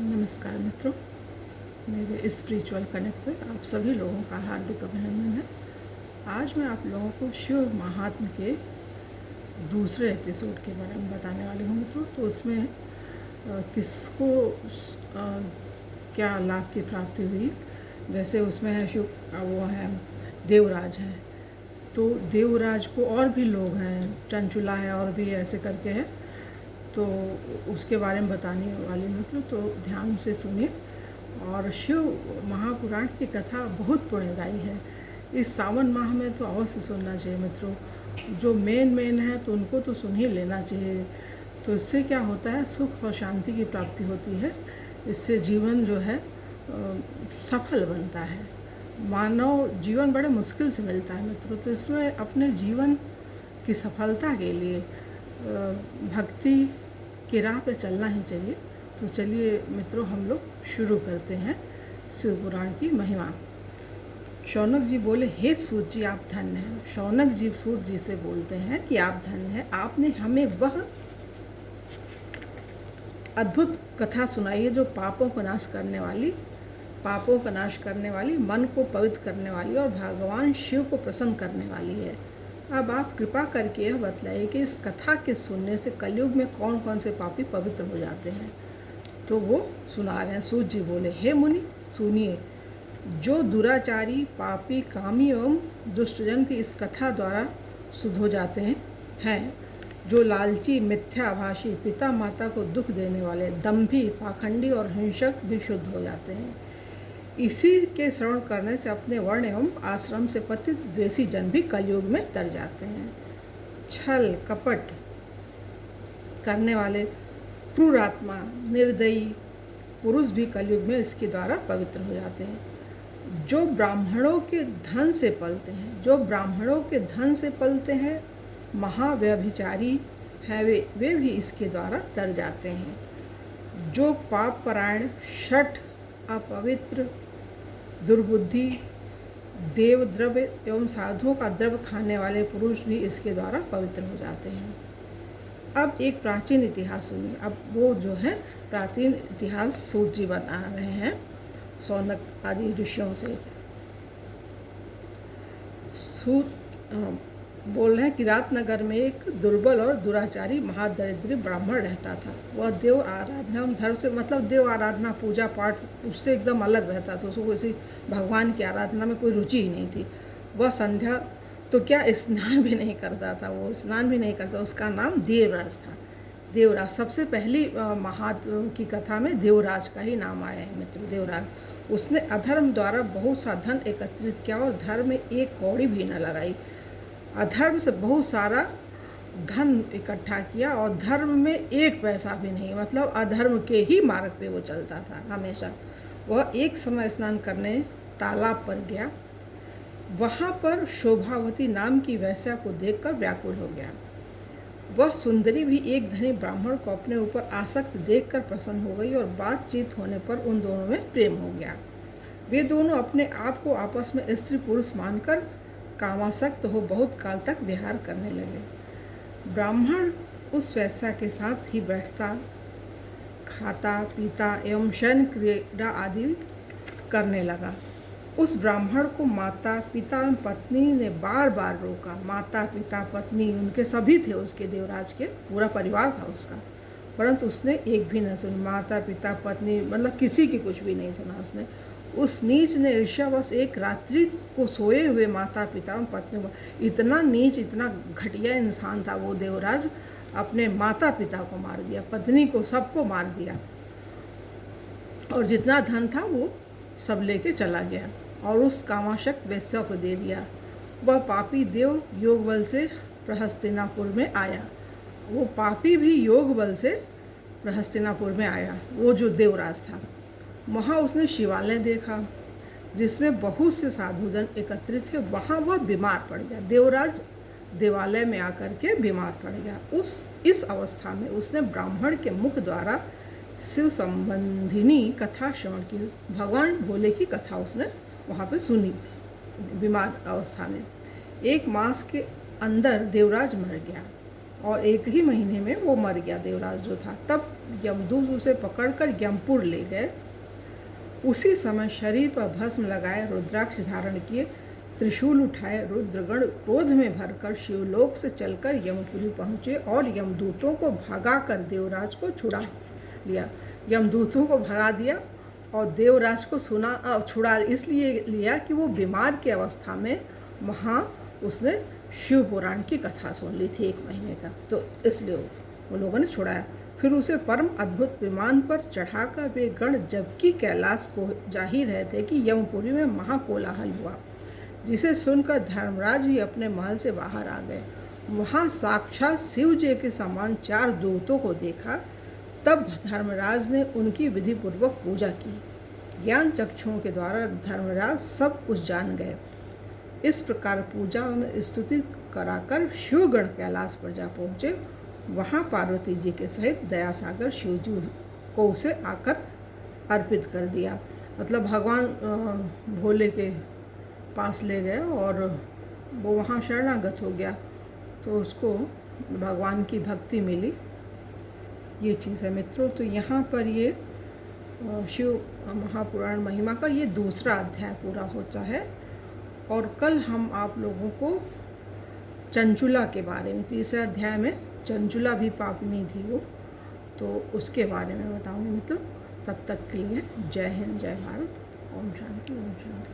नमस्कार मित्रों, मेरे स्पिरिचुअल कनेक्ट पे आप सभी लोगों का हार्दिक अभिनंदन है। आज मैं आप लोगों को शिव महात्म के दूसरे एपिसोड के बारे में बताने वाली हूँ मित्रों। तो उसमें किसको क्या लाभ की प्राप्ति हुई। जैसे उसमें है शिव, वो है देवराज है, तो देवराज को और भी लोग हैं, चंचुला है और भी ऐसे करके है, तो उसके बारे में बताने वाली मतलब, तो ध्यान से सुनिए। और शिव महापुराण की कथा बहुत पुण्यदायी है। इस सावन माह में तो अवश्य सुनना चाहिए मित्रों। जो मेन है तो उनको तो सुन ही लेना चाहिए। तो इससे क्या होता है, सुख और शांति की प्राप्ति होती है। इससे जीवन जो है सफल बनता है। मानव जीवन बड़े मुश्किल से मिलता है मित्रों, तो इसमें अपने जीवन की सफलता के लिए भक्ति की राह पे चलना ही चाहिए। तो चलिए मित्रों, हम लोग शुरू करते हैं शिव पुराण की महिमा। शौनक जी बोले, हे सूत जी आप धन्य हैं। शौनक जी सूत जी से बोलते हैं कि आप धन्य हैं, आपने हमें वह अद्भुत कथा सुनाई है जो पापों का नाश करने वाली, मन को पवित्र करने वाली और भगवान शिव को प्रसन्न करने वाली है। अब आप कृपा करके यह बतलाइए कि इस कथा के सुनने से कलयुग में कौन कौन से पापी पवित्र हो जाते हैं। तो वो सुना रहे हैं। सूत जी बोले, हे मुनि सुनिए, जो दुराचारी, पापी, कामी एवं दुष्टजन भी इस कथा द्वारा शुद्ध हो जाते हैं, जो लालची, मिथ्याभाषी, पिता माता को दुख देने वाले, दंभी, पाखंडी और हिंसक भी शुद्ध हो जाते हैं। इसी के श्रवण करने से अपने वर्ण एवं आश्रम से पतित द्वेषी जन भी कलयुग में तर जाते हैं। छल कपट करने वाले, क्रूरात्मा, निर्दयी पुरुष भी कलयुग में इसके द्वारा पवित्र हो जाते हैं। जो ब्राह्मणों के धन से पलते हैं, महाव्यभिचारी हैं, वे भी इसके द्वारा तर जाते हैं। जो पाप परायण, शठ, अपवित्र, दुर्बुद्धि, देव द्रव्य एवं साधुओं का द्रव्य खाने वाले पुरुष भी इसके द्वारा पवित्र हो जाते हैं। अब एक प्राचीन इतिहास सुनिए। अब वो जो है प्राचीन इतिहास सूत जी बता रहे हैं शौनक आदि ऋषियों से। सूत बोल रहे हैं कि रातनगर में एक दुर्बल और दुराचारी महादरिद्री ब्राह्मण रहता था। वह देव आराधना धर्म से मतलब देव आराधना, पूजा पाठ उससे एकदम अलग रहता था। उसको किसी भगवान की आराधना में कोई रुचि ही नहीं थी। वह संध्या तो क्या स्नान भी नहीं करता। उसका नाम देवराज था। देवराज सबसे पहली महात्म की कथा में देवराज का ही नाम आया है मित्र। देवराज उसने अधर्म द्वारा बहुत सा धन एकत्रित किया और धर्म में एक कौड़ी भी न लगाई। अधर्म से बहुत सारा धन इकट्ठा किया और धर्म में एक पैसा भी नहीं, मतलब अधर्म के ही मार्ग पे वो चलता था हमेशा। वह एक समय स्नान करने तालाब पर गया। वहाँ पर शोभावती नाम की वेश्या को देखकर व्याकुल हो गया। वह सुंदरी भी एक धनी ब्राह्मण को अपने ऊपर आसक्त देखकर प्रसन्न हो गई और बातचीत होने पर उन दोनों में प्रेम हो गया। वे दोनों अपने आप को आपस में स्त्री पुरुष मानकर कामासक्त हो बहुत काल तक विहार करने लगे। ब्राह्मण उस वेश्या के साथ ही बैठता, खाता, पीता एवं शयन क्रीड़ा आदि करने लगा। उस ब्राह्मण को माता पिता एवं पत्नी ने बार बार रोका। माता पिता पत्नी उनके सभी थे, उसके देवराज के पूरा परिवार था उसका, परंतु उसने एक भी न सुनी। माता पिता पत्नी मतलब किसी की कुछ भी नहीं सुना उसने। उस नीच ने ईर्ष्यावश एक रात्रि को सोए हुए माता पिता एवं पत्नी को, इतना नीच इतना घटिया इंसान था वो देवराज, अपने माता पिता को मार दिया, पत्नी को, सबको मार दिया और जितना धन था वो सब लेके चला गया और उस कामाशक्त वेश्या को दे दिया। वह पापी देव योग बल से प्रहस्तिनापुर में आया। वो पापी भी योग बल से प्रहस्तिनापुर में आया, वो जो देवराज था। वहाँ उसने शिवालय देखा जिसमें बहुत से साधुजन एकत्रित थे। वहाँ वह बीमार पड़ गया। देवराज देवालय में आकर के बीमार पड़ गया। इस अवस्था में उसने ब्राह्मण के मुख द्वारा शिव संबंधिनी कथा श्रवण की। भगवान भोले की कथा उसने वहाँ पे सुनी बीमार अवस्था में। एक मास के अंदर देवराज मर गया। और 1 ही महीने में वो मर गया देवराज जो था। तब यमदूत उसे पकड़कर यमपुर ले गए। उसी समय शरीर पर भस्म लगाए, रुद्राक्ष धारण किए, त्रिशूल उठाए, रुद्रगण क्रोध में भरकर शिवलोक से चलकर यमपुरी पहुँचे और यमदूतों को भगाकर देवराज को छुड़ा लिया। यमदूतों को भगा दिया और देवराज को छुड़ा इसलिए लिया कि वो बीमार की अवस्था में वहाँ उसने शिव पुराण की कथा सुन ली थी 1 महीने तक, तो इसलिए वो लोगों ने छुड़ाया। फिर उसे परम अद्भुत विमान पर चढ़ाकर वे गण जबकि कैलाश को जा ही रहे थे कि यमपुरी में महाकोलाहल हुआ, जिसे सुनकर धर्मराज भी अपने महल से बाहर आ गए। वहाँ साक्षात शिव जी के समान 4 दूतों को देखा। तब धर्मराज ने उनकी विधि पूर्वक पूजा की। ज्ञान चक्षुओं के द्वारा धर्मराज सब कुछ जान गए। इस प्रकार पूजा में स्तुति कराकर शिवगण कैलाश पर जा पहुँचे। वहाँ पार्वती जी के सहित दयासागर शिव जी को उसे आकर अर्पित कर दिया। मतलब भगवान भोले के पास ले गए और वो वहाँ शरणागत हो गया, तो उसको भगवान की भक्ति मिली। ये चीज़ है मित्रों। तो यहाँ पर ये शिव महापुराण महिमा का ये दूसरा अध्याय पूरा होता है। और कल हम आप लोगों को चंचुला के बारे में, तीसरे अध्याय में चंचुला भी पापनी थी वो, तो उसके बारे में बताऊंगी मित्रों। तब तक के लिए जय हिंद, जय भारत, ओम शांति, ओम शांति।